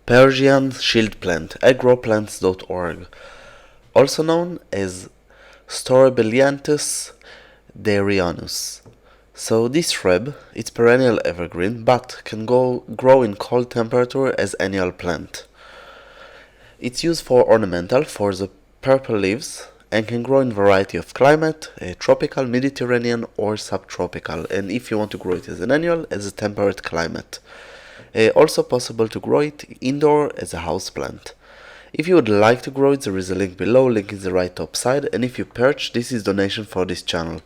Persian shield plant, agroplants.org, also known as Strobilanthes dyerianus. So this shrub, it's perennial evergreen, but can grow in cold temperature as annual plant. It's used for ornamental for the purple leaves and can grow in variety of climate, tropical, Mediterranean or subtropical, and if you want to grow it as an annual, as a temperate climate. Also possible to grow it indoor as a houseplant. If you would like to grow it, there is a link below, link in the right top side, and if you purchase, this is donation for this channel.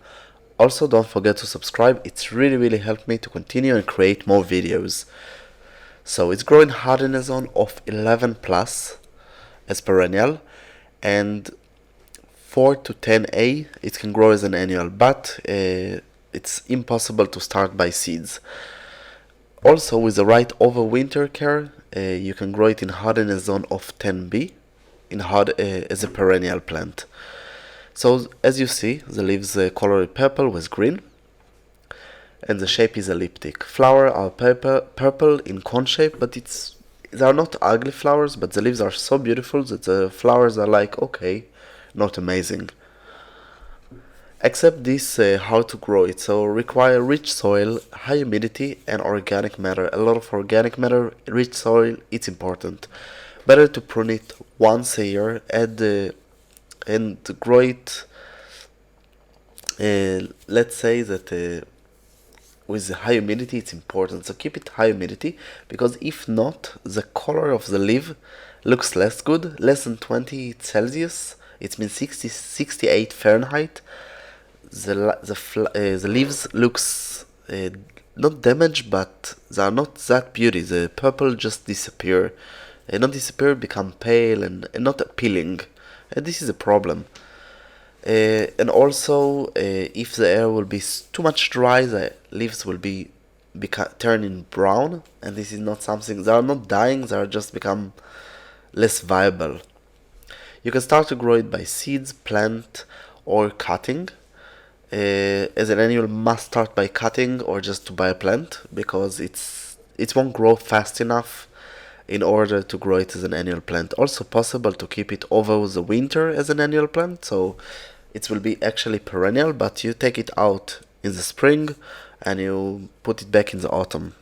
Also don't forget to subscribe, it's really helped me to continue and create more videos. So it's growing hardiness zone of 11 plus as perennial, and 4 to 10A it can grow as an annual, but it's impossible to start by seeds. Also, with the right overwinter care, you can grow it in hardiness zone of 10B as a perennial plant. So, as you see, the leaves colored purple with green, and the shape is elliptic. Flowers are purple in cone shape, but they are not ugly flowers, but the leaves are so beautiful that the flowers are like, okay, not amazing. Except this, how to grow it. So require rich soil, high humidity and organic matter. A lot of organic matter, rich soil, it's important. Better to prune it once a year and grow it, let's say that with high humidity it's important. So keep it high humidity, because if not, the color of the leaf looks less good, less than 20 Celsius, it means 68 Fahrenheit. The leaves looks not damaged, but they are not that beauty. The purple just disappear, not disappear, become pale and not appealing, and this is a problem. And also, if the air will be too much dry, the leaves will be turning brown, and this is not something. They are not dying; they are just become less viable. You can start to grow it by seeds, plant, or cutting. As an annual, must start by cutting or just to buy a plant, because it won't grow fast enough in order to grow it as an annual plant. Also possible to keep it over the winter as an annual plant, so it will be actually perennial, but you take it out in the spring and you put it back in the autumn.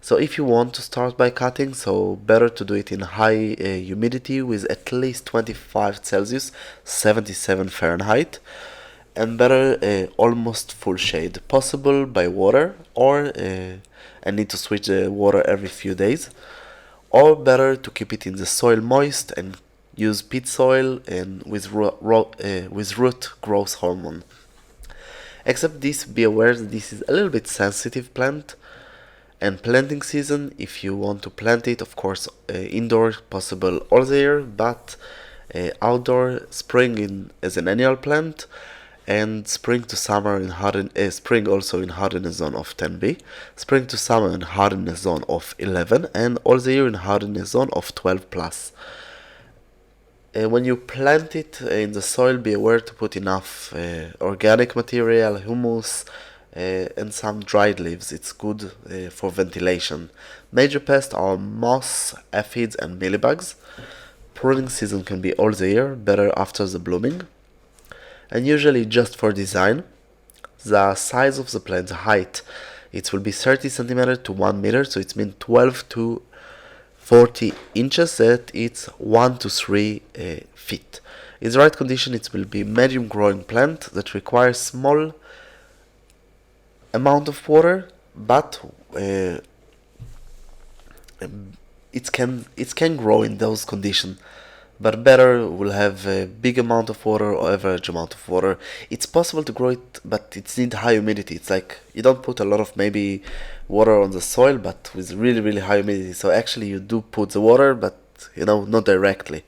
So if you want to start by cutting, so better to do it in high humidity with at least 25 Celsius, 77 Fahrenheit, and better almost full shade, possible by water, or I need to switch the water every few days, or better to keep it in the soil moist and use peat soil and with root growth hormone. Except this, be aware that this is a little bit sensitive plant, and planting season, if you want to plant it, of course indoor possible all the year, but outdoor spring as an annual plant, and spring to summer in spring also in hardiness zone of 10B, spring to summer in hardiness zone of 11, and all the year in hardiness zone of 12 plus. When you plant it in the soil, be aware to put enough organic material, humus, and some dried leaves. It's good for ventilation. Major pests are moths, aphids, and mealybugs. Pruning season can be all the year, better after the blooming. And usually just for design. The size of the plant, the height, it will be 30 centimeters to 1 meter, so it means 12 to 40 inches, that it's 1 to 3 feet. In the right condition, it will be medium growing plant that requires small amount of water, but it can grow in those conditions. But better will have a big amount of water or average amount of water. It's possible to grow it, but it needs high humidity. It's like you don't put a lot of maybe water on the soil, but with really high humidity. So actually you do put the water, but not directly.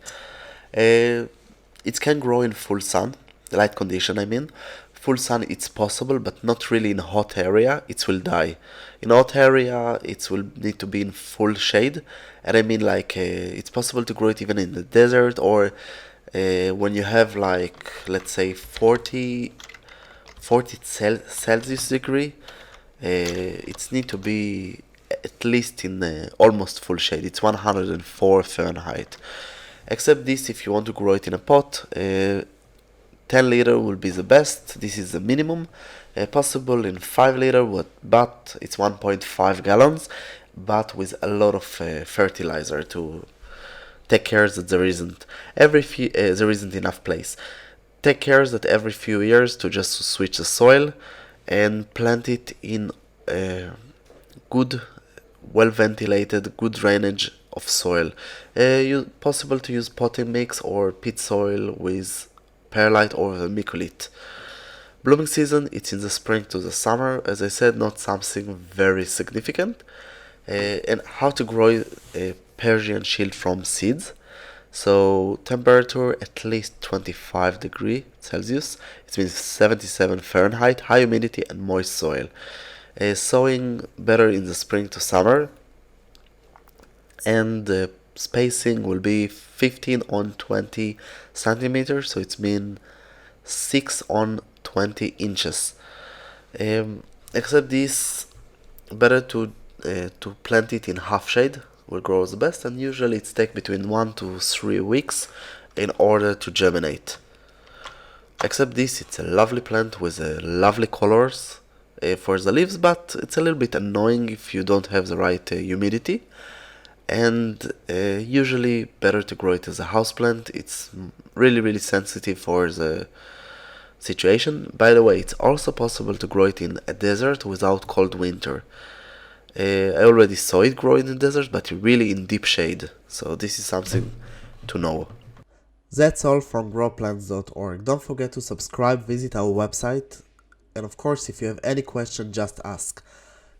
It can grow in full sun, light condition I mean. Full sun it's possible, but not really in a hot area, it will die. In hot area it will need to be in full shade, and I mean like it's possible to grow it even in the desert, or when you have like, let's say 40 Celsius degree, it need to be at least in almost full shade. It's 104 Fahrenheit. Except this, if you want to grow it in a pot, 10 liter will be the best. This is the minimum. Possible in 5 liter, but it's 1.5 gallons, but with a lot of fertilizer to take care that there isn't enough place. Take care that every few years to just switch the soil and plant it in good, well ventilated, good drainage of soil. Possible to use potting mix or pit soil with perlite or vermiculite. Blooming season, it's in the spring to the summer. As I said, not something very significant. And how to grow a Persian shield from seeds. So temperature at least 25 degrees Celsius. It means 77 Fahrenheit, high humidity and moist soil. Sowing better in the spring to summer. And the spacing will be 15 on 20 centimeters. So it means 6 on 20 inches. Except this, better to plant it in half shade will grow the best, and usually it takes between 1 to 3 weeks in order to germinate. Except this, it's a lovely plant with lovely colors for the leaves, but it's a little bit annoying if you don't have the right humidity, and usually better to grow it as a houseplant. It's really sensitive for the situation. By the way, it's also possible to grow it in a desert without cold winter. I already saw it grow in the desert, but really in deep shade. So this is something to know. That's all from growplants.org. Don't forget to subscribe, visit our website, and of course, if you have any question, just ask.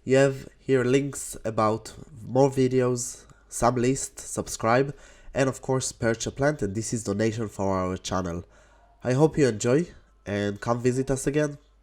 You have here links about more videos, some lists, subscribe, and of course, purchase a plant, and this is donation for our channel. I hope you enjoy, and come visit us again.